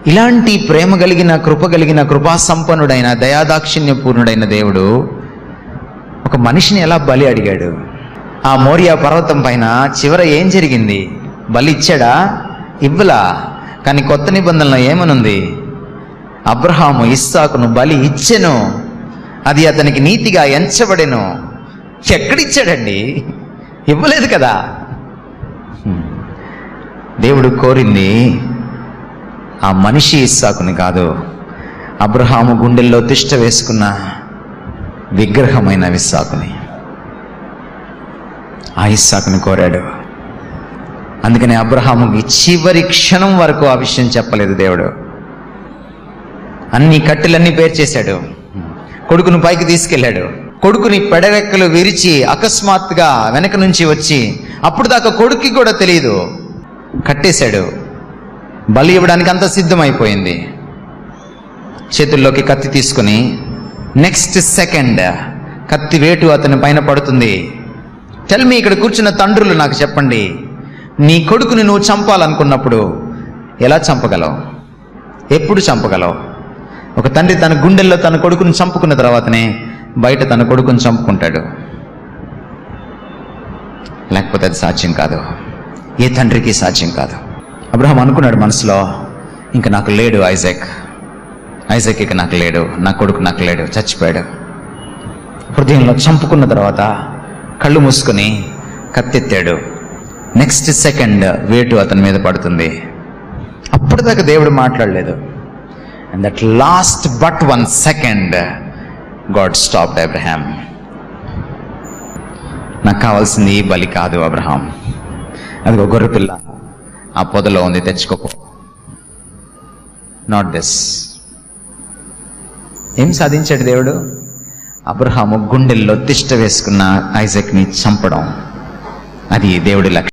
ఇలాంటి ప్రేమ కలిగిన, కృప కలిగిన, కృపాసంపన్నుడైన, దయాదాక్షిణ్యపూర్ణుడైన దేవుడు ఒక మనిషిని ఎలా బలి అడిగాడు? ఆ మోరియా పర్వతం పైన చివర ఏం జరిగింది? బలి ఇచ్చాడా? ఇవ్వలా. కానీ కొత్త నిబంధనలో ఏమనుంది? అబ్రహాము ఇస్సాకును బలి ఇచ్చెను, అది అతనికి నీతిగా ఎంచబడెను. ఎక్కడిచ్చాడండి? ఇవ్వలేదు కదా. దేవుడు కోరింది ఆ మనిషి ఇస్సాకుని కాదు, అబ్రహాము గుండెల్లో తిష్ట వేసుకున్న విగ్రహమైన ఇస్సాకుని. ఆ ఇస్సాకుని కోరాడు. అందుకని అబ్రహాముకి చివరి క్షణం వరకు ఆ విషయం చెప్పలేదు దేవుడు. అన్ని కట్టెలన్నీ పేర్చేశాడు. కొడుకును పైకి తీసుకెళ్ళాడు. కొడుకుని పెడరెక్కలు విరిచి అకస్మాత్తుగా వెనక నుంచి వచ్చి, అప్పుడు దాకా కొడుక్కి కూడా తెలియదు, కట్టేశాడు. బలి ఇవ్వడానికి అంత సిద్ధమైపోయింది. చేతుల్లోకి కత్తి తీసుకుని నెక్స్ట్ సెకండ్ కత్తి వేటు అతని పైన పడుతుంది. టెల్ మీ, ఇక్కడ కూర్చున్న తండ్రులు నాకు చెప్పండి, నీ కొడుకుని నువ్వు చంపాలనుకున్నప్పుడు ఎలా చంపగలవు? ఎప్పుడు చంపగలవు? ఒక తండ్రి తన గుండెల్లో తన కొడుకుని చంపుకున్న తర్వాతనే బయట తన కొడుకుని చంపుకుంటాడు. లేకపోతే అది సాధ్యం కాదు. ఏ తండ్రికి సాధ్యం కాదు. అబ్రహాం అనుకున్నాడు మనసులో, ఇంక నాకు లేడు ఐజాక్ ఇక నాకు లేడు, నా కొడుకు నాకు లేడు, చచ్చిపోయాడు. హృదయంలో చంపుకున్న తర్వాత కళ్ళు మూసుకొని కత్తెత్తాడు. నెక్స్ట్ సెకండ్ వేటు అతని మీద పడుతుంది. అప్పటిదాకా దేవుడు మాట్లాడలేదు. And that last but 1 second God stopped Abraham. నాకు కావాల్సింది ఈ బలి కాదు అబ్రహాం, అది ఒక గొర్రె పిల్ల ఆ పొదలో ఉంది, తెచ్చుకోపో. Not this. ఏం సాధించాడు దేవుడు? అబ్రహాము గుండెల్లో తిష్ట వేసుకున్న ఐజాక్ని చంపడం. అది దేవుడి లక్ష్యం.